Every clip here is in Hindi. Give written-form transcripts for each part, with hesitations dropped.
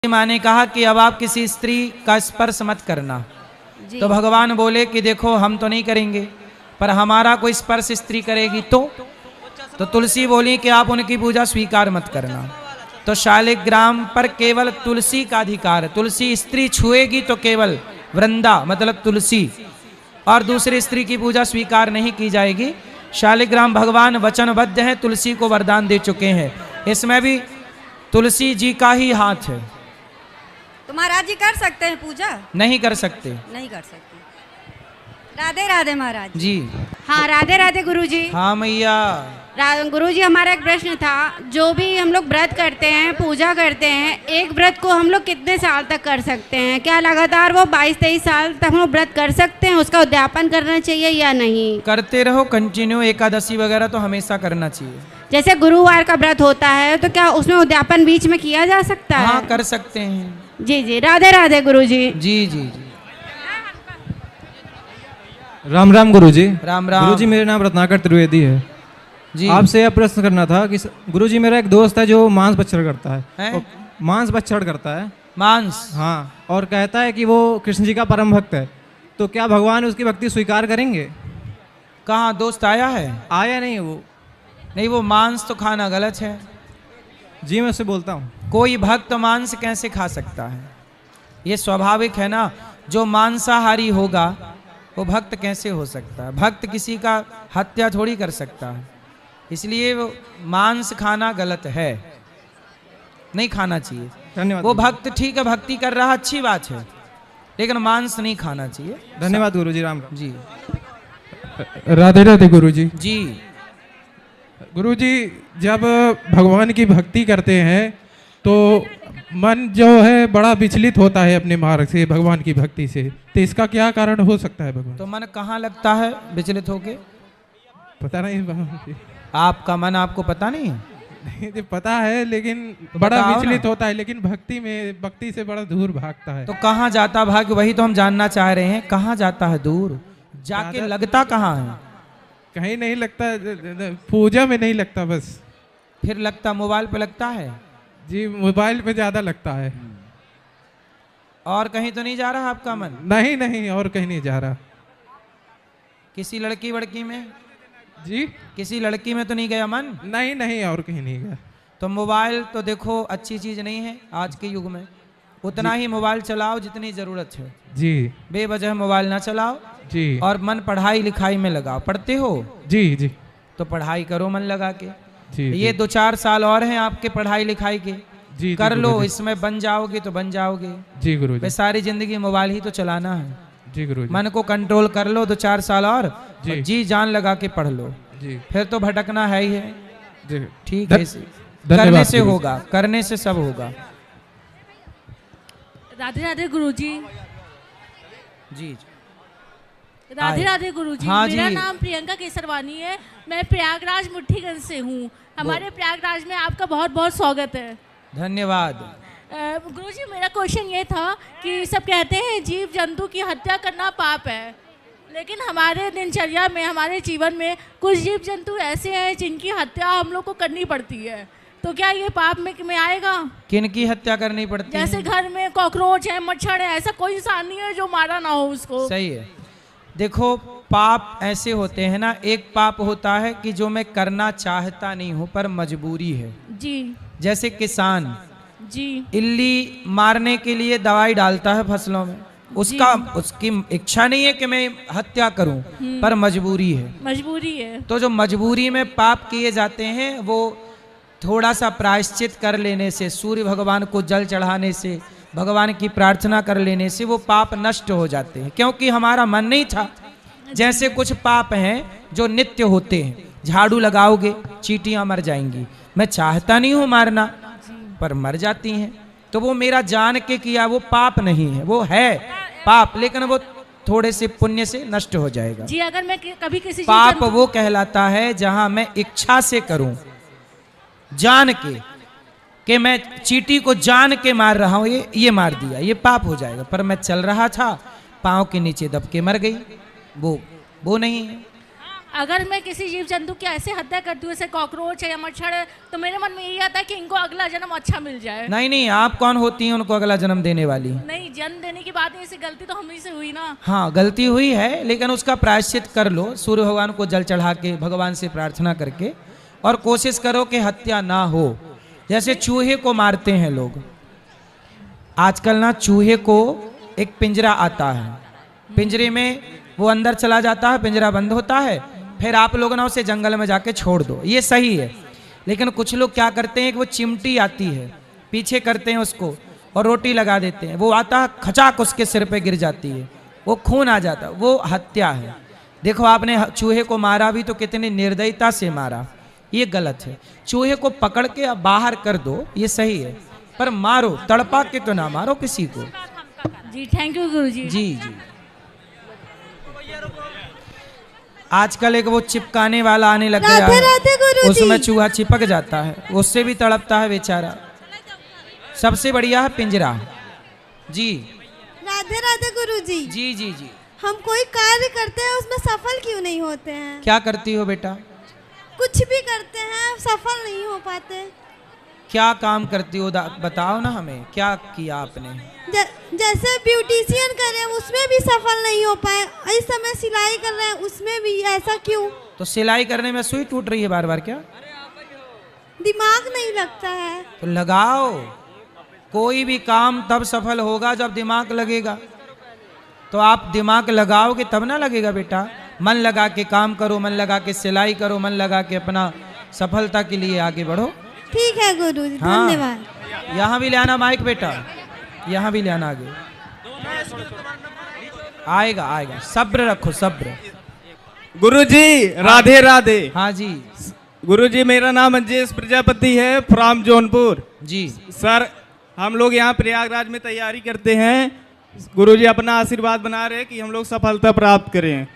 माँ ने कहा कि अब आप किसी स्त्री का स्पर्श मत करना। तो भगवान बोले कि देखो हम तो नहीं करेंगे, पर हमारा कोई स्पर्श स्त्री करेगी तो तुलसी बोली कि आप उनकी पूजा स्वीकार मत करना। तो शालिग्राम पर केवल तुलसी का अधिकार है। तुलसी स्त्री छुएगी तो केवल वृंदा मतलब तुलसी और दूसरी स्त्री की पूजा स्वीकार नहीं की जाएगी। शालिग्राम भगवान वचनबद्ध हैं, तुलसी को वरदान दे चुके हैं। इसमें भी तुलसी जी का ही हाथ है। तो महाराज जी कर सकते हैं पूजा? नहीं कर सकते। नहीं कर सकते। राधे राधे महाराज जी। हाँ राधे राधे गुरुजी। हाँ मैया। गुरुजी हमारा एक प्रश्न था, जो भी हम लोग व्रत करते हैं पूजा करते हैं, एक व्रत को हम लोग कितने साल तक कर सकते हैं? क्या लगातार वो 22-23 साल तक हम लोग व्रत कर सकते हैं? उसका उद्यापन करना चाहिए या नहीं? करते रहो कंटिन्यू। एकादशी वगैरह तो हमेशा करना चाहिए। जैसे गुरुवार का व्रत होता है तो क्या उसमें उद्यापन बीच में किया जा सकता है? हाँ कर सकते हैं। जी जी राधे राधे गुरुजी। जी जी जी। राम राम गुरुजी। राम राम गुरुजी, मेरा नाम रत्नाकर त्रिवेदी है जी। आपसे यह प्रश्न करना था कि गुरुजी मेरा एक दोस्त है जो मांस भक्षण करता है, हैं? मांस भक्षण करता है। मांस? हाँ, और कहता है कि वो कृष्ण जी का परम भक्त है, तो क्या भगवान उसकी भक्ति स्वीकार करेंगे? कहाँ दोस्त आया है? आया नहीं वो। नहीं, वो मांस तो खाना गलत है। जी मैं उससे बोलता हूँ। कोई भक्त मांस कैसे खा सकता है? ये स्वाभाविक है ना। जो मांसाहारी होगा वो भक्त कैसे हो सकता है? भक्त किसी का हत्या थोड़ी कर सकता है। इसलिए वो मांस खाना गलत है, नहीं खाना चाहिए। धन्यवाद। वो भक्त ठीक है, भक्ति कर रहा अच्छी बात है, लेकिन मांस नहीं खाना चाहिए। धन्यवाद गुरुजी। राम राम जी। राधे राधे गुरुजी। जी। गुरुजी, जब भगवान की भक्ति करते हैं तो मन जो है बड़ा विचलित होता है अपने मार्ग से, भगवान की भक्ति से, तो इसका क्या कारण हो सकता है भगवान? तो मन कहाँ लगता है विचलित होके? पता नहीं भगवान जी। आपका मन आपको पता नहीं है? नहीं जी, पता है, लेकिन तो बड़ा बताओ विचलित ना। होता है, लेकिन भक्ति से बड़ा दूर भागता है। तो कहाँ जाता भाग? वही तो हम जानना चाह रहे हैं। कहाँ जाता है दूर? जाके लगता कहाँ है? कहीं नहीं लगता, पूजा में नहीं लगता बस। फिर लगता मोबाइल पे लगता है? जी, मोबाइल पे ज्यादा लगता है। और कहीं तो नहीं जा रहा आपका मन? नहीं नहीं, और कहीं नहीं जा रहा। किसी लड़की वड़की में? जी किसी लड़की में तो नहीं गया मन? नहीं नहीं, और कहीं नहीं गया। तो मोबाइल तो देखो अच्छी चीज नहीं है आज के युग में। उतना ही मोबाइल चलाओ जितनी जरूरत है। जी बेवजह मोबाइल ना चलाओ। जी। और मन पढ़ाई लिखाई में लगाओ। पढ़ते हो? जी जी तो पढ़ाई करो मन लगा के। जी। ये 2-4 साल और हैं आपके पढ़ाई लिखाई के। जी कर लो, गुरुजी। इसमें बन जाओगे तो बन जाओगे। जी गुरुजी। बस सारी जिंदगी मोबाइल ही तो चलाना है। जी गुरुजी। मन को कंट्रोल कर लो 2-4 साल और जी। जी जान लगा के पढ़ लो। जी फिर तो भटकना है ही है। जी। ठीक है, धन्यवाद करने से गुरुजी। होगा, करने से सब होगा। राधे राधे गुरुजी। जी। राधे राधे गुरुजी। हाँ मेरा जी। नाम प्रियंका केसरवानी है। मैं प्रयागराज मुट्ठीगंज से हूँ। हमारे प्रयागराज में आपका बहुत बहुत स्वागत है। धन्यवाद। गुरुजी, मेरा क्वेश्चन ये था कि सब कहते हैं जीव जंतु की हत्या करना पाप है, लेकिन हमारे दिनचर्या में, हमारे जीवन में कुछ जीव जंतु ऐसे हैं जिनकी हत्या हम लोग को करनी पड़ती है, तो क्या ये पाप में आएगा? किन की हत्या करनी पड़ती है? जैसे घर में कॉकरोच है, मच्छर है, ऐसा कोई इंसान नहीं है जो मारा ना हो उसको। सही है। देखो, पाप ऐसे होते हैं ना, एक पाप होता है कि जो मैं करना चाहता नहीं हूं पर मजबूरी है। जी जैसे किसान जी इल्ली मारने के लिए दवाई डालता है फसलों में, उसकी इच्छा नहीं है कि मैं हत्या करूं, पर मजबूरी है। मजबूरी है। तो जो मजबूरी में पाप किए जाते हैं वो थोड़ा सा प्रायश्चित कर लेने से, सूर्य भगवान को जल चढ़ाने से, भगवान की प्रार्थना कर लेने से वो पाप नष्ट हो जाते हैं, क्योंकि हमारा मन नहीं था। जैसे कुछ पाप हैं जो नित्य होते हैं, झाड़ू लगाओगे चींटियां मर जाएंगी, मैं चाहता नहीं हूं मारना पर मर जाती हैं, तो वो मेरा जान के किया वो पाप नहीं है, वो है पाप, लेकिन वो थोड़े से पुण्य से नष्ट हो जाएगा। जी, अगर मैं कभी किसी पाप वो कहलाता है जहां मैं इच्छा से करूं, जान के, कि मैं चींटी को जान के मार रहा हूं, ये मार दिया, ये पाप हो जाएगा। पर मैं चल रहा था, पाँव के नीचे दब के मर गई, वो नहीं है। अगर मैं किसी जीव जंतु की ऐसे हत्या करती हूँ, जैसे कॉकरोच है या मच्छर है, तो मेरे मन में यही आता है कि इनको अगला जन्म अच्छा मिल जाए। नहीं नहीं, आप कौन होती हैं उनको अगला जन्म देने वाली? नहीं, जन्म देने की बात नहीं, ऐसी गलती तो हम ही से हुई ना। हाँ, गलती हुई है, लेकिन उसका प्रायश्चित कर लो, सूर्य भगवान को जल चढ़ा के, भगवान से प्रार्थना करके, और कोशिश करो कि हत्या ना हो। जैसे चूहे को मारते हैं लोग, आजकल ना चूहे को एक पिंजरा आता है, पिंजरे में वो अंदर चला जाता है, पिंजरा बंद होता है, फिर आप लोग ना उसे जंगल में जाके छोड़ दो, ये सही है। लेकिन कुछ लोग क्या करते हैं कि वो चिमटी आती है, पीछे करते हैं उसको और रोटी लगा देते हैं, वो आता है खचाक उसके सिर पे गिर जाती है, वो खून आ जाता है, वो हत्या है। देखो आपने चूहे को मारा भी तो कितनी निर्दयता से मारा, ये गलत है। चूहे को पकड़ के अब बाहर कर दो, ये सही है, पर मारो, तड़पा के तो ना मारो किसी को। जी थैंक यू गुरुजी। जी जी। आजकल एक वो चिपकाने वाला आने लग गया राधे राधे है, गुरुजी। उसमें चूहा चिपक जाता है, उससे भी तड़पता है बेचारा। सबसे बढ़िया है पिंजरा। जी राधे राधे गुरुजी। जी जी जी। हम कोई कार्य करते हैं उसमें सफल क्यों नहीं होते हैं? क्या करती हो बेटा? कुछ भी करते हैं सफल नहीं हो पाते। क्या काम करती हो, बताओ ना हमें, क्या किया आपने? जैसे ब्यूटिशियन कर रहे हैं उसमें भी सफल नहीं हो पाए, इस समय सिलाई कर रहे हैं उसमें भी, ऐसा क्यों? तो सिलाई करने में सुई टूट रही है बार बार क्या? दिमाग नहीं लगता है। तो लगाओ, कोई भी काम तब सफल होगा जब दिमाग लगेगा। तो आप दिमाग लगाओगे तब ना लगेगा बेटा। मन लगा के काम करो, मन लगा के सिलाई करो, मन लगा के अपना सफलता के लिए आगे बढ़ो। ठीक है गुरुजी, हाँ। धन्यवाद। यहाँ भी ले आना माइक बेटा, यहाँ भी ले आना आगे। आएगा आएगा, सब्र रखो सब्र। गुरुजी राधे राधे। हाँ जी गुरुजी मेरा नाम अंजेश प्रजापति है, फ्रॉम जौनपुर। जी। सर हम लोग यहाँ प्रयागराज में तैयारी करते हैं, गुरुजी अपना आशीर्वाद बना रहे हैं कि हम लोग सफलता प्राप्त करें।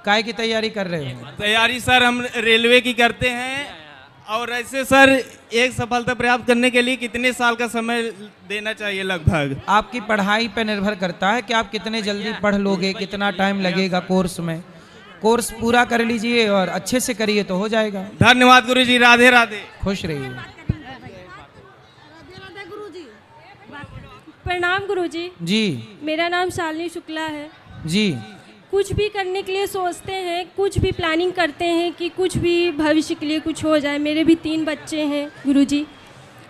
काय की तैयारी कर रहे हो? तैयारी सर हम रेलवे की करते हैं। और ऐसे सर एक सफलता प्राप्त करने के लिए कितने साल का समय देना चाहिए लगभग? आपकी पढ़ाई पे निर्भर करता है कि आप कितने जल्दी पढ़ लोगे, कितना टाइम लगेगा कोर्स में। कोर्स पूरा कर लीजिए और अच्छे से करिए तो हो जाएगा। धन्यवाद गुरुजी, राधे राधे। खुश रहिए। प्रणाम गुरुजी। जी मेरा नाम शालिनी शुक्ला है। जी। कुछ भी करने के लिए सोचते हैं, कुछ भी प्लानिंग करते हैं कि कुछ भी भविष्य के लिए कुछ हो जाए। मेरे भी 3 बच्चे हैं गुरुजी,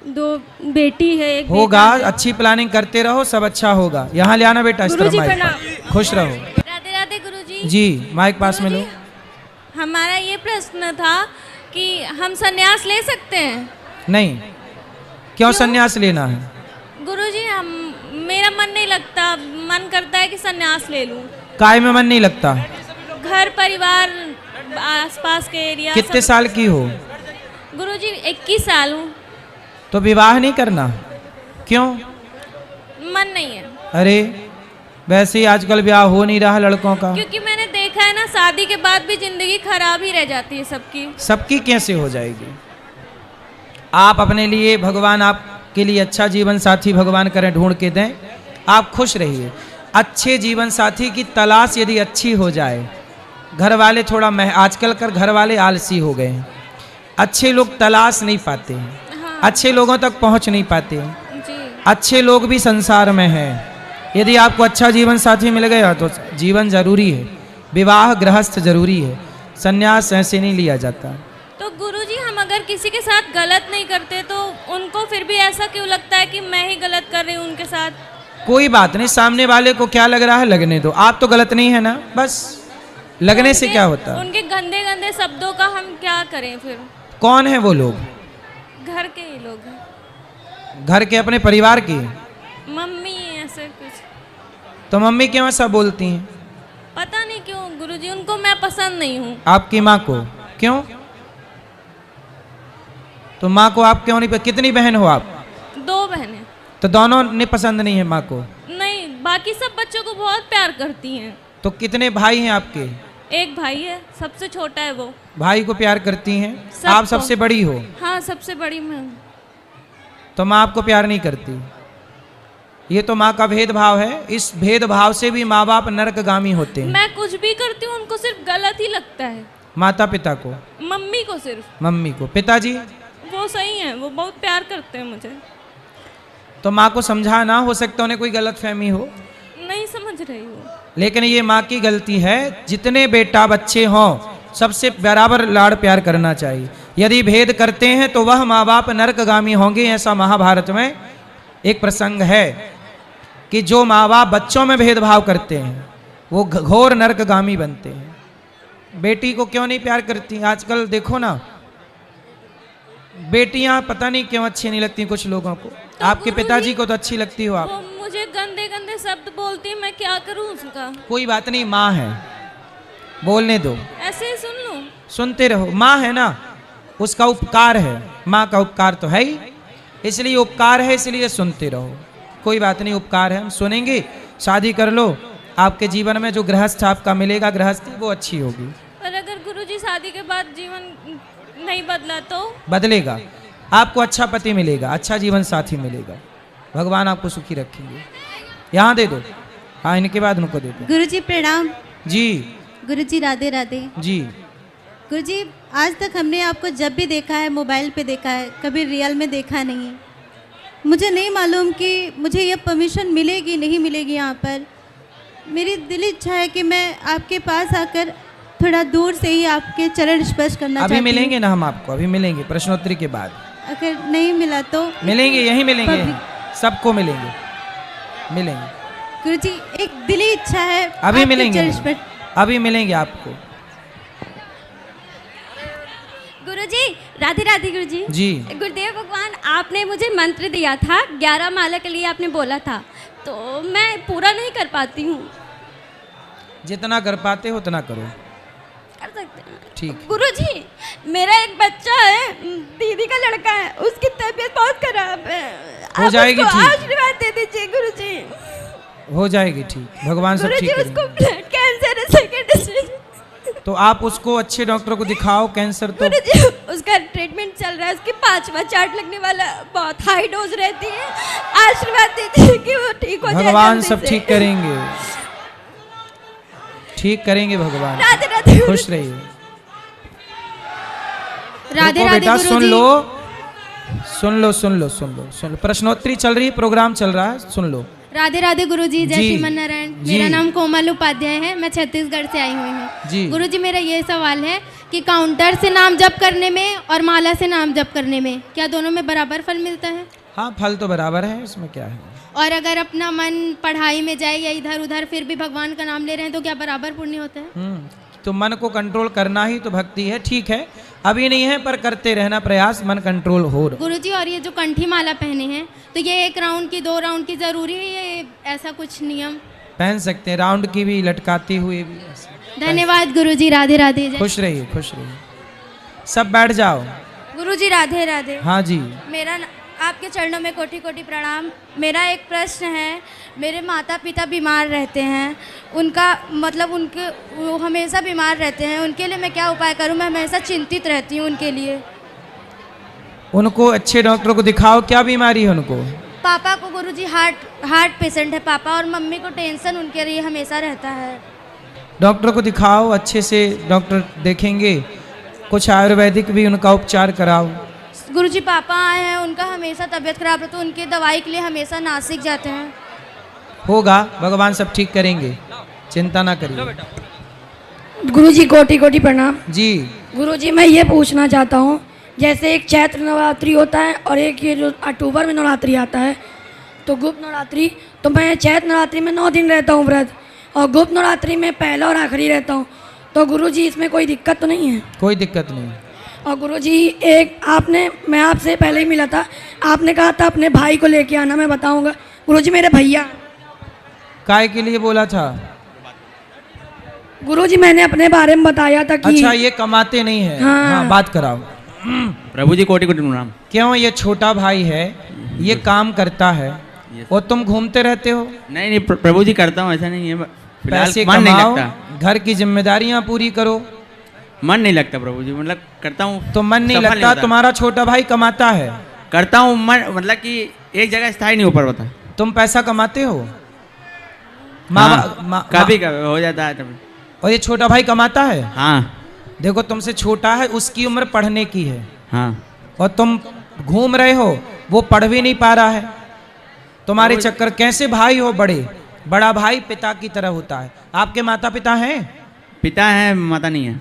2 बेटी है, 1 होगा। बेटा है। अच्छी प्लानिंग करते रहो, सब अच्छा होगा। यहाँ ले आना बेटा, इस तरफ गुरुजी माइक प्रणाम। पर। खुश रहो। राधे राधे गुरुजी। जी माइक पास में लो। हमारा ये प्रश्न था कि हम संन्यास ले सकते हैं? नहीं, क्यों संन्यास लेना है? गुरुजी मेरा मन नहीं लगता, मन करता है कि संन्यास ले लूं। काय में मन नहीं लगता? घर परिवार आसपास के एरिया। कितने साल की हो? गुरुजी 21 साल हूँ। तो विवाह नहीं करना? क्यों? मन नहीं है। अरे वैसे ही आजकल ब्याह हो नहीं रहा लड़कों का। क्योंकि मैंने देखा है ना, शादी के बाद भी जिंदगी खराब ही रह जाती है सबकी। सबकी कैसे हो जाएगी? आप अपने लिए, भगवान आपके लिए अच्छा जीवन साथी भगवान करें, ढूंढ के दें। आप खुश रहिए। अच्छे जीवन साथी की तलाश यदि अच्छी हो जाए, घर वाले थोड़ा आजकल कर घर वाले आलसी हो गए हैं, अच्छे लोग तलाश नहीं पाते हैं। हाँ। अच्छे लोगों तक पहुंच नहीं पाते हैं। जी। अच्छे लोग भी संसार में हैं। यदि आपको अच्छा जीवन साथी मिल गया तो जीवन जरूरी है, विवाह गृहस्थ जरूरी है, संन्यास ऐसे नहीं लिया जाता। तो गुरुजी हम अगर किसी के साथ गलत नहीं करते तो उनको फिर भी ऐसा क्यों लगता है कि मैं ही गलत कर रही हूँ उनके साथ? कोई बात नहीं, सामने वाले को क्या लग रहा है लगने दो। आप तो गलत नहीं है ना, बस लगने से क्या होता है? उनके गंदे गंदे शब्दों का हम क्या करें फिर? कौन है वो लोग? घर के ही लोग हैं। घर के, अपने परिवार की? मम्मी ऐसे कुछ। तो मम्मी क्यों ऐसा बोलती हैं? पता नहीं क्यों गुरुजी, उनको मैं पसंद नहीं हूँ। आपकी माँ को? क्यों? तो माँ को आप क्यों नहीं? कितनी बहन हो आप? 2 बहनें। तो दोनों ने पसंद नहीं है माँ को? नहीं, बाकी सब बच्चों को बहुत प्यार करती हैं। तो कितने भाई हैं आपके? 1 भाई है, सबसे छोटा है वो। भाई को प्यार करती हैं? सबको। आप सबसे बड़ी हो? हाँ सबसे बड़ी मैं हूँ। तो माँ आपको प्यार नहीं करती? ये तो माँ का भेदभाव है। इस भेदभाव से भी माँ बाप नरकगामी होते हैं। मैं कुछ भी करती हूँ उनको सिर्फ गलत ही लगता है। माता पिता को? मम्मी को सिर्फ। मम्मी को। पिताजी? वो सही है, वो बहुत प्यार करते हैं मुझे। तो माँ को समझाना, हो सकता उन्हें कोई गलत फहमी हो। नहीं समझ रही हूँ। लेकिन ये माँ की गलती है। जितने बेटा बच्चे हों सबसे बराबर लाड़ प्यार करना चाहिए। यदि भेद करते हैं तो वह माँ बाप नरकगामी होंगे। ऐसा महाभारत में एक प्रसंग है कि जो माँ बाप बच्चों में भेदभाव करते हैं वो घोर नरकगामी बनते हैं। बेटी को क्यों नहीं प्यार करती? आजकल देखो ना, बेटियां पता नहीं क्यों अच्छी नहीं लगती कुछ लोगों को। तो आपके पिताजी को तो अच्छी लगती हो आप। वो मुझे गंदे गंदे शब्द बोलती है, मैं क्या करूँ उसका? कोई बात नहीं, माँ है, बोलने दो, ऐसे ही सुन लूँ? सुनते रहो। माँ है ना, उसका उपकार है। माँ का उपकार तो है ही, इसलिए उपकार है, इसलिए सुनते रहो। कोई बात नहीं, उपकार है, हम सुनेंगे। शादी कर लो, आपके जीवन में जो गृहस्थ आपका मिलेगा, गृहस्थी वो अच्छी होगी। पर अगर गुरुजी शादी के बाद जीवन नहीं बदला तो? बदलेगा। आपको अच्छा पति मिलेगा, अच्छा जीवन साथी मिलेगा। भगवान आपको सुखी रखेंगे। यहाँ दे दो। हाँ, इनके बाद उनको दे दो। गुरुजी प्रणाम। जी। गुरुजी राधे राधे। जी। गुरुजी, आज तक हमने आपको जब भी देखा है मोबाइल पे देखा है, कभी रियल में देखा नहीं है। मुझे नहीं मालूम कि मुझे ये परमिशन मिलेगी नहीं मिलेगी यहाँ पर। मेरी दिल इच्छा है कि मैं आपके पास आकर थोड़ा दूर से ही आपके चरण स्पर्श करना चाहती अभी हूँ। मिलेंगे ना हम आपको, अभी मिलेंगे प्रश्नोत्तरी के बाद। अगर नहीं मिला तो? मिलेंगे, यहीं मिलेंगे, सबको मिलेंगे, मिलेंगे। गुरुजी, एक दिली इच्छा है। अभी आपके मिलेंगे, चरण स्पर्श। अभी मिलेंगे आपको। गुरुजी राधे राधे। गुरुजी जी। गुरुदेव भगवान, आपने मुझे मंत्र दिया था, 11 माला के लिए आपने बोला था, तो मैं पूरा नहीं कर पाती हूँ। जितना कर पाते हो उतना करो। कर सकते हैं? ठीक। गुरुजी, मेरा एक बच्चा है, दीदी का लड़का है, उसकी तबीयत बहुत खराब है। हो जाएगी उसको ठीक। आशीर्वाद दे दीजिए गुरुजी। हो जाएगी ठीक, भगवान सब ठीक गुरुजी, उसको करेंगे। ब्लड कैंसर है, सेकंड स्टेज। तो आप उसको अच्छे डॉक्टर को दिखाओ। कैंसर तो गुरुजी, उसका ट्रीटमेंट चल रहा है, उसकी 5वां चार्ट लगने वाला, बहुत हाई डोज रहती है। आशीर्वाद दीजिए कि वो ठीक हो जाए। भगवान जल्दी सब से। ठीक करेंगे, ठीक करेंगे भगवान। राधे राधे। खुश रहिए। राधे रुको राधे बेटा, सुन गुरुजी। लो, सुन लो, सुन लो, सुन लो, सुन लो। प्रश्नोत्तरी चल रही, प्रोग्राम चल रहा है, सुन लो। राधे राधे गुरुजी, जय जी, श्रीमन नारायण। जी। मेरा नाम कोमल उपाध्याय है, मैं छत्तीसगढ़ से आई हुई हूँ। जी। गुरुजी, मेरा ये सवाल है कि काउंटर से नाम जप करने में और माला से नाम जप करने में क्या दोनों में बराबर फल मिलता है? हाँ, फल तो बराबर है, इसमें क्या है। और अगर अपना मन पढ़ाई में जाए या इधर उधर फिर भी भगवान का नाम ले रहे हैं तो क्या बराबर पुण्य होता है? तो मन को कंट्रोल करना ही तो भक्ति है। ठीक है, अभी नहीं है पर करते रहना प्रयास, मन कंट्रोल हो। गुरुजी, और ये जो कंठी माला पहने हैं तो ये 1 राउंड की 2 राउंड की जरूरी है, ये ऐसा कुछ नियम? पहन सकते हैं, राउंड की भी, लटकाते हुए भी। धन्यवाद गुरुजी, राधे राधे। खुश रहिए, खुश रहिए। सब बैठ जाओ। गुरुजी राधे राधे। हाँ जी। मेरा आपके चरणों में कोटि कोटि प्रणाम। मेरा एक प्रश्न है, मेरे माता पिता बीमार रहते हैं, उनका मतलब उनके वो हमेशा बीमार रहते हैं, उनके लिए मैं क्या उपाय करूं? मैं हमेशा चिंतित रहती हूं उनके लिए। उनको अच्छे डॉक्टर को दिखाओ। क्या बीमारी है उनको? पापा को गुरुजी हार्ट पेशेंट है पापा, और मम्मी को टेंशन उनके लिए हमेशा रहता है। डॉक्टर को दिखाओ, अच्छे से डॉक्टर देखेंगे। कुछ आयुर्वेदिक भी उनका उपचार कराओ। गुरुजी, पापा आए हैं, उनका हमेशा तबीयत खराब है, तो उनके दवाई के लिए हमेशा नासिक जाते हैं। होगा, भगवान सब ठीक करेंगे, चिंता ना करिए। गुरुजी कोटि कोटि प्रणाम। जी। गुरुजी, मैं ये पूछना चाहता हूँ, जैसे एक चैत्र नवरात्रि होता है और एक ये जो अक्टूबर में नवरात्रि आता है, तो गुप्त नवरात्रि, तो मैं चैत्र नवरात्रि में 9 दिन रहता हूँ व्रत, और गुप्त नवरात्रि में पहला और आखिरी रहता हूँ, तो गुरुजी इसमें कोई दिक्कत तो नहीं है? कोई दिक्कत नहीं। और गुरुजी, एक मैं आपसे पहले ही मिला था, आपने कहा था अपने भाई को लेके आना, मैं बताऊंगा। गुरुजी, मेरे भैया। काय के लिए बोला था? गुरुजी, मैंने अपने बारे में बताया था कि अच्छा, ये कमाते नहीं है। हाँ, बात कराओ। प्रभु जी कोटि कोटि प्रणाम। क्यों? ये छोटा भाई है, ये काम करता है और तुम घूमते रहते हो? नहीं नहीं प्रभु जी, करता हूँ, ऐसा नहीं है। पैसे मन नहीं कमाओ, लगता, घर की जिम्मेदारियां पूरी करो। मन नहीं लगता प्रभु जी, मतलब करता हूँ तो मन नहीं लगता? तुम्हारा छोटा भाई कमाता है। करता हूँ, मन मतलब कि एक जगह स्थायी नहीं हो पाता। तुम पैसा कमाते हो? कभी कभी हो जाता है तभी। और ये छोटा भाई कमाता है? हाँ। देखो तुमसे छोटा है, उसकी उम्र पढ़ने की है, हाँ और तुम घूम रहे हो, वो पढ़ भी नहीं पा रहा है। तुम्हारे चक्कर, कैसे भाई हो बड़े, बड़ा भाई पिता की तरह होता है। आपके माता पिता हैं? पिता है, माता नहीं है।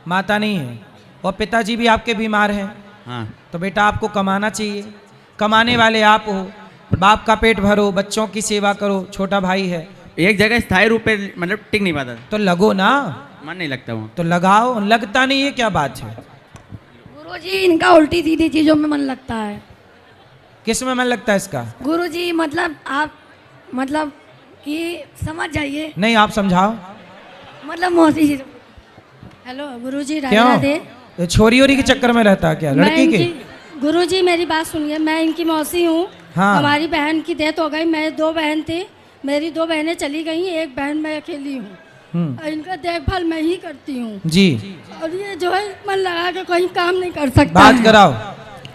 माता नहीं है, और पिताजी भी आपके बीमार हैं। हाँ तो बेटा आपको कमाना चाहिए, कमाने वाले आप हो, बाप का पेट भरो, बच्चों की सेवा करो, छोटा भाई है। एक जगह स्थायी रूप पे मतलब टिक नहीं पाता, तो लगो ना, मन नहीं लगता वो। तो लगाओ, लगता नहीं है क्या बात है? गुरुजी इनका उल्टी सीधी चीज़ों में मन लगता है। किस में मन लगता है इसका? गुरुजी मतलब आप मतलब कि समझ जाइए, नहीं आप समझाओ। मतलब मौसी जी। हेलो गुरुजी, क्यों? राधे राधे। ये छोरी ओरी के चक्कर में रहता है क्या, लड़की के? गुरुजी मेरी बात सुनिए, मैं इनकी मौसी हूँ। हाँ। हमारी बहन की डेथ हो गई, मैं 2 बहन थी, मेरी 2 बहनें चली गई, एक बहन मैं अकेली हूँ। और इनका देखभाल मैं ही करती हूँ जी। और ये जो है मन लगा के कोई काम नहीं कर सकता बात है। कराओ।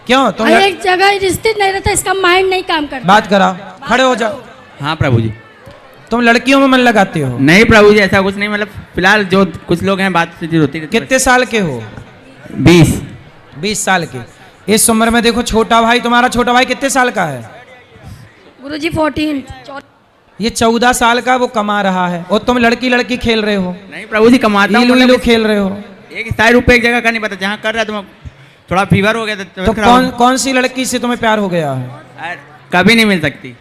क्यों तुम एक जगह स्थित नहीं रहता, इसका माइंड नहीं काम करता। बात कराओ, खड़े हो जाओ। हाँ प्रभु जी। तुम लड़कियों में मन लगाते हो? नहीं प्रभु जी, ऐसा कुछ नहीं, मतलब फिलहाल जो कुछ लोग हैं बात होती है। कितने साल के हो? 20 साल के। इस उम्र में देखो, छोटा भाई, तुम्हारा छोटा भाई कितने साल का है? गुरुजी 14। ये 14 साल का, वो कमा रहा है, और तुम लड़की लड़की खेल रहे हो। नहीं प्रभु जी, कमाता हूँ, लीलो मतलब खेल रहे हो। एक स्थायी रूप पे एक जगह का नहीं पता, जहाँ कर रहा है तो थोड़ा फीवर हो गया तो कौन सी लड़की से तुम्हें प्यार हो गया है? कभी नहीं मिल सकती।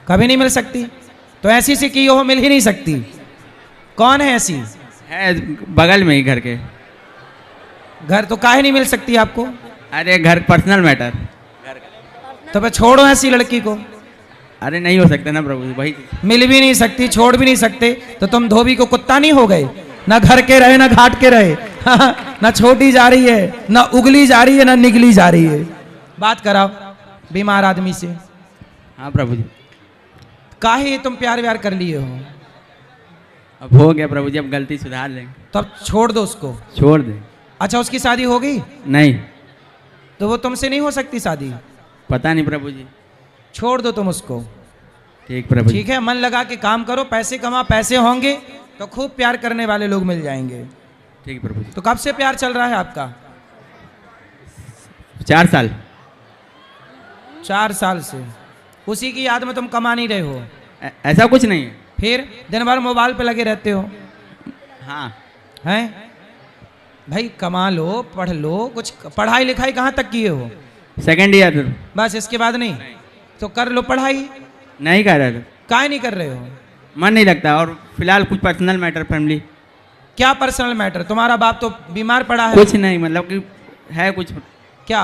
कभी नहीं मिल सकती? तो ऐसी से की हो, मिल ही नहीं सकती। कौन है ऐसी? है बगल में ही घर के। घर तो काहे नहीं मिल सकती आपको? अरे घर पर्सनल मैटर। तो फिर छोड़ो ऐसी लड़की को। अरे नहीं हो सकता ना प्रभु जी, वही मिल भी नहीं सकती, छोड़ भी नहीं सकते, तो तुम धोबी को कुत्ता नहीं हो गए? ना घर के रहे, ना घाट के रहे, ना छोटी जा रही है, ना उगली जा रही है, ना निगली जा रही है। बात कराओ बीमार आदमी से। हाँ प्रभु जी। काहे तुम प्यार व्यार कर लिए हो? अब हो गया प्रभु जी, अब गलती सुधार लेंगे। तो अब छोड़ दो उसको। छोड़ दे। अच्छा, उसकी शादी हो गई? नहीं। तो वो तुमसे नहीं हो सकती शादी? पता नहीं प्रभु जी। छोड़ दो तुम उसको। ठीक प्रभु जी। ठीक है, मन लगा के काम करो, पैसे कमा, पैसे होंगे तो खूब प्यार करने वाले लोग मिल जाएंगे। ठीक प्रभु जी। तो कब से प्यार चल रहा है आपका? 4 साल। 4 साल से उसी की याद में तुम कमा नहीं रहे हो? ऐसा कुछ नहीं है। फिर दिन भर मोबाइल पे लगे रहते हो? हाँ। हैं भाई, कमा लो, पढ़ लो, कुछ पढ़ाई लिखाई कहाँ तक किए हो? 2nd year. बस, इसके बाद नहीं? तो कर लो पढ़ाई। नहीं कर रहे थे। काहे नहीं कर रहे हो? मन नहीं लगता, और फिलहाल कुछ पर्सनल मैटर फैमिली। क्या पर्सनल मैटर? तुम्हारा बाप तो बीमार पड़ा है। कुछ नहीं, मतलब कि है कुछ। क्या?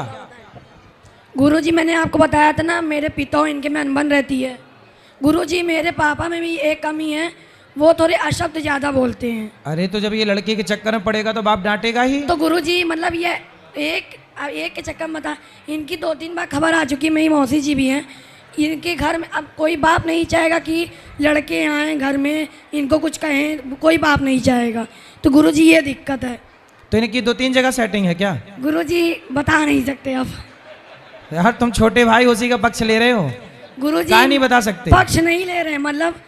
गुरुजी मैंने आपको बताया था ना, मेरे पिता और इनके में अनबन रहती है। गुरुजी मेरे पापा में भी एक कमी है, वो थोड़े अशब्द ज़्यादा बोलते हैं। अरे तो जब ये लड़के के चक्कर में पड़ेगा तो बाप डांटेगा ही। तो गुरुजी मतलब ये एक के चक्कर में था, इनकी 2-3 बार खबर आ चुकी, मेरी मौसी जी भी हैं, इनके घर में अब कोई बाप नहीं चाहेगा कि लड़के आए घर में इनको कुछ कहें, कोई बाप नहीं चाहेगा। तो गुरुजी ये दिक्कत है। तो इनकी 2-3 जगह सेटिंग है क्या? गुरुजी बता नहीं सकते अब। यार तुम छोटे भाई उसी का पक्ष ले रहे हो। गुरुजी क्या नहीं बता सकते? पक्ष नहीं ले रहे, मतलब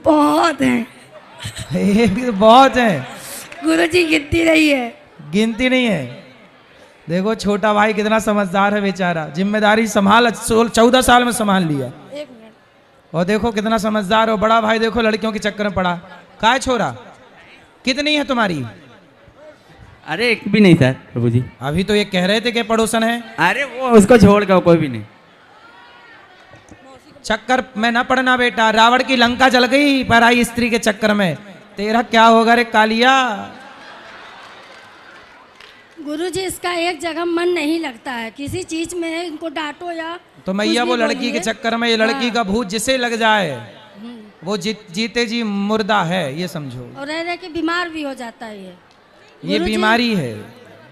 बहुत हैं। बहुत है गुरुजी, गिनती नहीं है। गिनती नहीं है। देखो छोटा भाई कितना समझदार है बेचारा, जिम्मेदारी संभाल 14 साल में संभाल लिया। एक मिनट। और देखो कितना समझदार हो। बड़ा भाई देखो लड़कियों के चक्कर में पड़ा। काय छोरा, कितनी है तुम्हारी? अरे एक भी नहीं सर प्रभु जी। अभी तो ये कह रहे थे कि पड़ोसन है। अरे वो उसको छोड़ कर कोई भी नहीं। चक्कर में न पड़ना बेटा, रावण की लंका जल गई पराई स्त्री के चक्कर में। तेरा क्या होगा रे कालिया? गुरुजी इसका एक जगह मन नहीं लगता है, किसी चीज में इनको डांटो या तो मैया वो लड़की के चक्कर में, ये लड़की का भूत जिसे लग जाए वो जीते जी मुर्दा है, ये समझो। और रह के बीमार भी हो जाता है ये बीमारी है।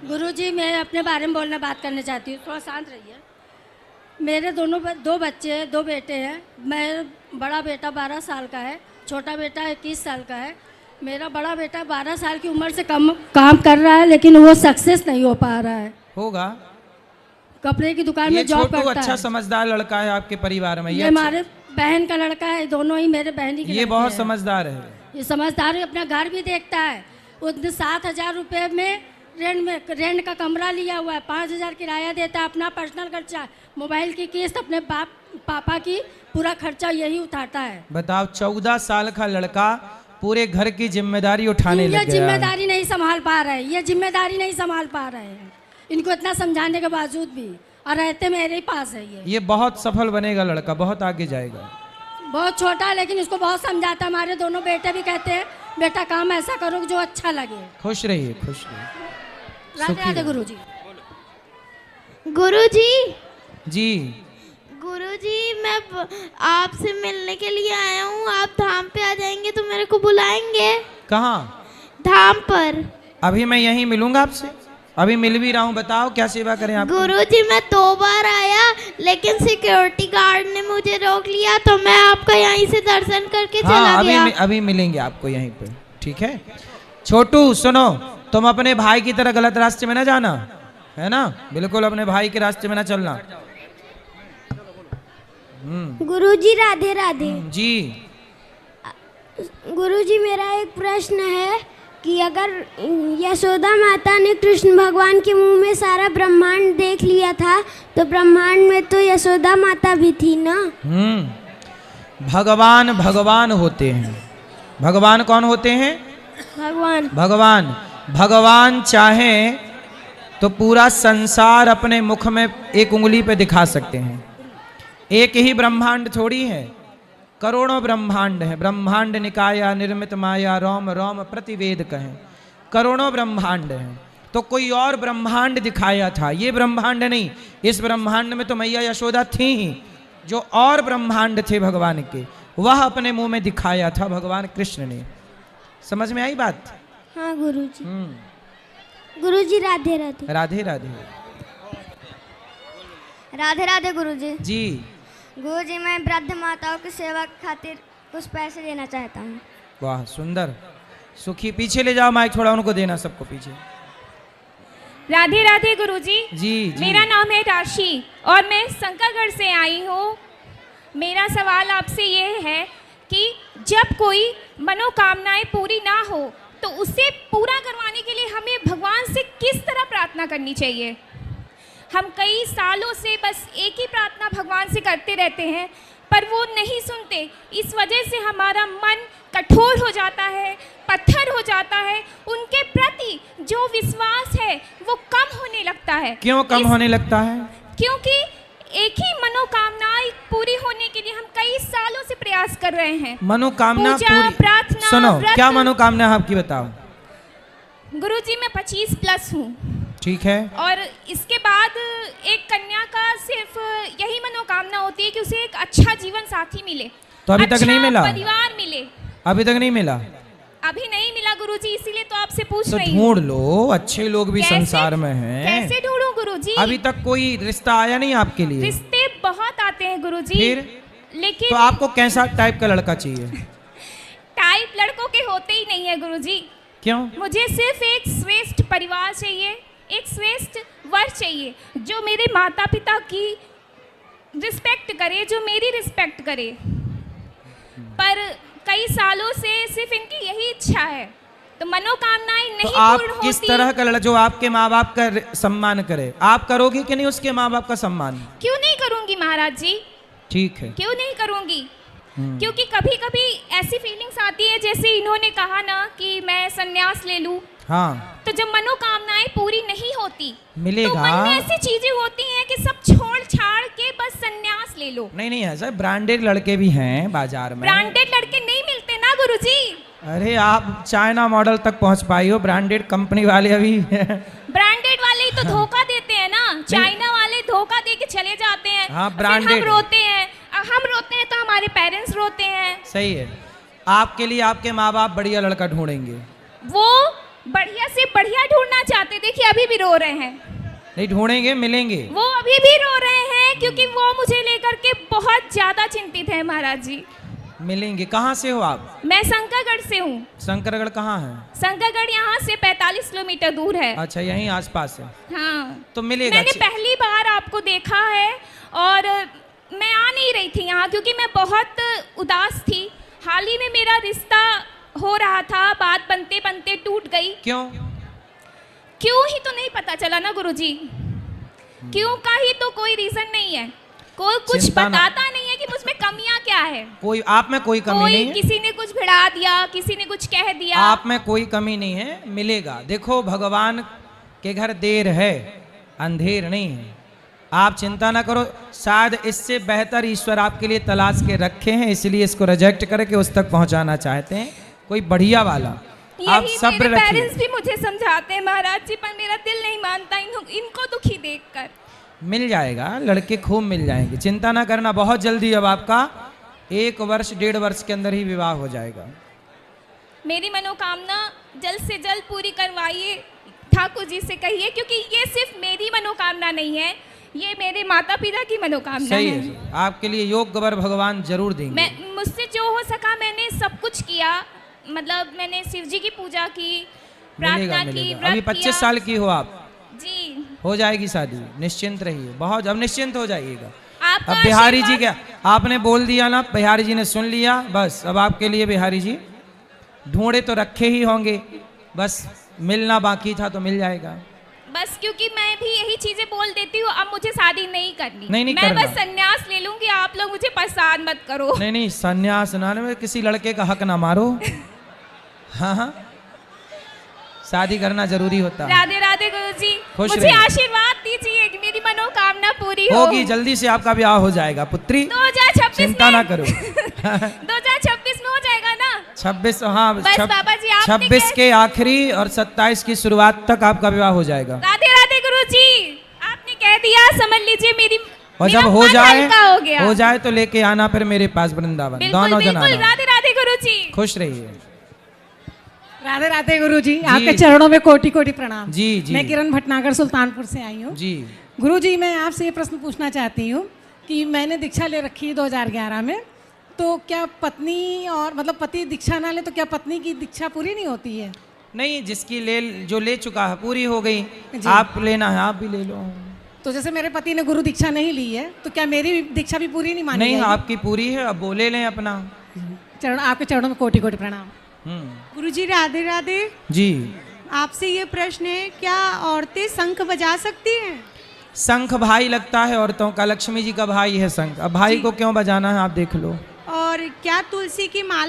गुरुजी मैं अपने बारे में बोलना बात करना चाहती हूँ, थोड़ा शांत रहिए। मेरे 2 बच्चे 2 बेटे हैं। मैं बड़ा बेटा 12 साल का है, छोटा बेटा 21 साल का है। मेरा बड़ा बेटा 12 साल की उम्र से कम काम कर रहा है, लेकिन वो सक्सेस नहीं हो पा रहा है। होगा, कपड़े की दुकान में जॉब करता अच्छा है। समझदार लड़का है आपके परिवार में। ये हमारे बहन का लड़का है, दोनों ही मेरे बहन ही। ये बहुत समझदार है। ये समझदार है, अपना घर भी देखता है। उसने 7,000 रुपये में रेंट का कमरा लिया हुआ है, 5,000 किराया देता है, अपना पर्सनल खर्चा, मोबाइल की किस्त, अपने पापा की पूरा खर्चा यही उठाता है। बताओ 14 साल का लड़का पूरे घर की जिम्मेदारी उठाने लग ये गया। जिम्मेदारी नहीं संभाल पा रहे, ये जिम्मेदारी नहीं संभाल पा रहे हैं, इनको इतना समझाने के बावजूद भी, और रहते मेरे ही पास है ये बहुत सफल बनेगा लड़का, बहुत आगे जाएगा। बहुत छोटा है लेकिन इसको बहुत समझाता है। हमारे दोनों बेटे भी कहते हैं बेटा काम ऐसा करो जो अच्छा लगे। खुश रहिए, खुश रहिए। राधे राधे गुरुजी। गुरुजी जी गुरुजी, मैं आपसे मिलने के लिए आया हूँ, आप धाम पे आ जाएंगे तो मेरे को बुलाएंगे? कहाँ? धाम पर। अभी मैं यहीं मिलूंगा आपसे, अभी मिल भी रहा हूँ। बताओ क्या सेवा करें आप? गुरुजी मैं 2 बार आया लेकिन सिक्योरिटी गार्ड ने मुझे रोक लिया, तो मैं आपका यहीं से दर्शन करके चला गया। अभी मिलेंगे आपको यहीं पे, ठीक है? छोटू सुनो, तुम अपने भाई की तरह गलत रास्ते में ना जाना, है ना? बिल्कुल अपने भाई के रास्ते में ना चलना। गुरुजी राधे राधे। जी गुरुजी मेरा एक प्रश्न है कि अगर यशोदा माता ने कृष्ण भगवान के मुंह में सारा ब्रह्मांड देख लिया था, तो ब्रह्मांड में तो यशोदा माता भी थी ना? भगवान भगवान होते हैं। भगवान कौन होते हैं? भगवान चाहे तो पूरा संसार अपने मुख में एक उंगली पे दिखा सकते हैं। एक ही ब्रह्मांड थोड़ी है, करोड़ों ब्रह्मांड है। ब्रह्मांड निकाया निर्मित माया, रोम रोम प्रतिवेद कहें। करोड़ों ब्रह्मांड हैं, तो कोई और ब्रह्मांड दिखाया था, ये ब्रह्मांड नहीं। इस ब्रह्मांड में तो मैया यशोदा थी ही, जो और ब्रह्मांड थे भगवान के, वह अपने मुंह में दिखाया था भगवान कृष्ण ने। समझ में आई बात? हाँ गुरुजी। गुरुजी राधे राधे। राधे राधे। राधे राधे गुरुजी। जी गुरुजी, मैं वृद्ध माताओं की सेवा की खातिर कुछ पैसे देना चाहता हूँ। वाह सुंदर। सुखी पीछे ले जाओ माइक, थोड़ा उनको देना, सबको पीछे। राधे राधे गुरुजी। जी मेरा नाम है राशि और मैं शंकरगढ़ से आई हूँ। मेरा सवाल आपसे ये है कि जब कोई मनोकामनाएं पूरी ना हो तो उसे पूरा करवाने के लिए हमें भगवान से किस तरह प्रार्थना करनी चाहिए? हम कई सालों से बस एक ही प्रार्थना भगवान से करते रहते हैं, पर वो नहीं सुनते। इस वजह से हमारा मन कठोर हो जाता है, पत्थर हो जाता है। उनके प्रति जो विश्वास है वो कम होने लगता है। क्यों कम होने लगता है? क्योंकि एक ही मनोकामना पूरी होने के लिए हम कई सालों से प्रयास कर रहे हैं। मनोकामना पूरी, प्रार्थना, सुनो व्रत। क्या मनोकामना है आपकी, बताओ। गुरुजी मैं 25+ हूँ। ठीक है। और इसके बाद एक कन्या का सिर्फ यही मनोकामना होती है कि उसे एक अच्छा जीवन साथी मिले। तो अभी तक नहीं मिला? परिवार मिले। अभी तक नहीं मिला? अभी नहीं मिला गुरुजी, इसीलिए तो आपसे पूछ तो रही हूँ। ढूंढ लो, अच्छे लोग भी संसार में हैं। कैसे ढूंढूं गुरुजी? अभी तक कोई रिश्ता आया नहीं आपके लिए? रिश्ते बहुत आते हैं गुरुजी। फिर? लेकिन तो आपको कैसा टाइप का लड़का चाहिए? टाइप लड़कों के होते ही नहीं है गुरुजी। क्यों? मुझे सिर्फ एक श्रेष्ठ परिवार चाहिए, एक श्रेष्ठ वर चाहिए जो मेरे माता पिता की रिस्पेक्ट करे, जो मेरी रिस्पेक्ट करे। पर कई सालों से सिर्फ इनकी यही इच्छा है, तो मनोकामनाएं नहीं तो आप पूर्ण होती। किस तरह का लड़का जो आपके माँ बाप का सम्मान करे? आप करोगे कि नहीं उसके माँ बाप का सम्मान? क्यों नहीं करूंगी महाराज जी, ठीक है। क्यों नहीं करूंगी? क्योंकि कभी कभी ऐसी फीलिंग्स आती है, जैसे इन्होंने कहा ना कि मैं संन्यास ले लूं। हाँ। तो जब मनोकामनाएं पूरी नहीं होती मिलेगा, तो मन में ऐसी चीजें होती हैं कि सब छोड़ छाड़ के बस संन्यास ले लो। नहीं नहीं, ऐसा ब्रांडेड लड़के भी हैं बाजार में। ब्रांडेड लड़के नहीं मिलते ना गुरुजी। अरे आप चाइना मॉडल तक पहुंच पाई हो, ब्रांडेड कंपनी वाले अभी ब्रांडेड वाले ही तो धोखा देते हैं ना। चाइना वाले धोखा दे के चले जाते हैं। हाँ, फिर ब्रांडेड। हम रोते हैं तो हमारे पेरेंट्स रोते हैं। सही है। आपके लिए आपके माँ बाप बढ़िया लड़का ढूंढेंगे। वो बढ़िया से बढ़िया ढूंढना चाहते, देखिए अभी भी रो रहे हैं। नहीं ढूंढेंगे, मिलेंगे। वो अभी भी रो रहे हैं क्योंकि वो मुझे लेकर के बहुत ज्यादा चिंतित है महाराज जी। मिलेंगे। कहाँ से हो आप? मैं शंकरगढ़ से हूँ। शंकरगढ़ कहाँ है? शंकरगढ़ यहाँ से 45 किलोमीटर दूर है। अच्छा, यहीं आसपास है। हाँ, तो मिलेगा। मैंने पहली बार आपको देखा है और मैं आ नहीं रही थी यहाँ क्योंकि मैं बहुत उदास थी। हाल ही में मेरा रिश्ता हो रहा था, बात बनते बनते टूट गई। क्यों? क्यों ही तो नहीं पता चला ना गुरुजी, क्यों का ही तो कोई रीजन नहीं है, कोई कुछ चिंता ना- बताता नहीं है कि मुझमें कमियां क्या है। कोई आप में कोई कमी नहीं है, किसी ने कुछ भिड़ा दिया, किसी ने कुछ कह दिया। आप में कोई कमी नहीं है, मिलेगा। देखो भगवान के घर देर है, अंधेर नहीं है। आप चिंता ना करो, शायद इससे बेहतर ईश्वर आपके लिए तलाश के रखे हैं, इसलिए इसको रिजेक्ट करके उस तक पहुंचाना चाहते हैं, कोई बढ़िया वाला। आप यही सब्र मेरे रखिए। पेरेंट्स भी मुझे समझाते हैं महाराज जी, पर मेरा दिल नहीं मानता इनको दुखी देखकर। मिल जाएगा, लड़के खूब मिल जाएंगे, चिंता ना करना। बहुत जल्दी अब आपका 1 वर्ष 1.5 वर्ष के अंदर ही विवाह हो जाएगा। मेरी मनोकामना जल्द से जल्द पूरी करवाइए, ठाकुर जी से कहिए, क्योंकि ये सिर्फ मेरी मनोकामना नहीं है, ये मेरे माता पिता की मनोकामना सही है। है, आपके लिए योग्य वर भगवान जरूर देंगे। मैं मुझसे जो हो सका मैंने सब कुछ किया, मतलब मैंने शिव जी की पूजा की, मिलेगा प्रार्थना की, मिलेगा। व्रत अभी 25 साल की हो आप, जी हो जाएगी शादी, निश्चिंत रहिए। बहुत अब निश्चिंत हो जाइएगा। आपका अब बिहारी जी आशीर्वाद- क्या आपने बोल दिया ना, बिहारी जी ने सुन लिया, बस अब आपके लिए बिहारी जी ढूंढे तो रखे ही होंगे, बस मिलना बाकी था तो मिल जाएगा। बस क्योंकि मैं भी यही चीजें बोल देती हूँ, अब मुझे शादी नहीं करनी, नहीं मैं करना। बस संन्यास ले लूंगी, आप लोग मुझे परेशान मत करो। नहीं नहीं, संन्यास ना में किसी लड़के का हक ना मारो। हाँ हाँ, शादी करना जरूरी होता है। राधे राधे गुरुजी, खुश मुझे रहिए। आशीर्वाद दीजिए कि मेरी मनोकामना पूरी हो। होगी, जल्दी से आपका ब्याह हो जाएगा पुत्री, 2026 चिंता ना करो। 2026 में हो जाएगा ना? 26 हाँ, बस बाबा जी, आपने 26 के आखिरी और 27 की शुरुआत तक आपका विवाह हो जाएगा। राधे राधे गुरुजी, आपने कह दिया, समझ लीजिए मेरी और मेरा जब हो मन जाए हल्का हो गया। जाए तो लेके आना फिर मेरे पास वृंदावन, बिल्कुल दोनों जन बिल्कुल, आना। राधे राधे गुरुजी। खुश रहिए। राधे राधे गुरुजी, आपके चरणों में कोटि कोटि प्रणाम। जी जी। मैं किरण भटनागर सुल्तानपुर से आई हूँ। जी गुरुजी, मैं आपसे ये प्रश्न पूछना चाहती हूँ कि मैंने दीक्षा ले रखी है 2011 में, तो क्या पत्नी और मतलब पति दीक्षा ना ले तो क्या पत्नी की दीक्षा पूरी नहीं होती है? नहीं, जिसकी जो ले चुका है पूरी हो गई, आप लेना है आप भी ले लो। तो जैसे मेरे पति ने गुरु दीक्षा नहीं ली है, तो क्या मेरी दीक्षा भी पूरी नहीं मानी नहीं, जाएगी? आपकी पूरी है, अब बोले लें अपना। चरण आपके चरणों में कोटि कोटि प्रणाम। गुरुजी राधे राधे। जी, आपसे ये प्रश्न है, क्या औरतें शंख बजा सकती हैं? शंख भाई लगता है औरतों का, लक्ष्मी जी का भाई है शंख, अब भाई को क्यों बजाना है आप देख लो। और क्या तुलसी की माला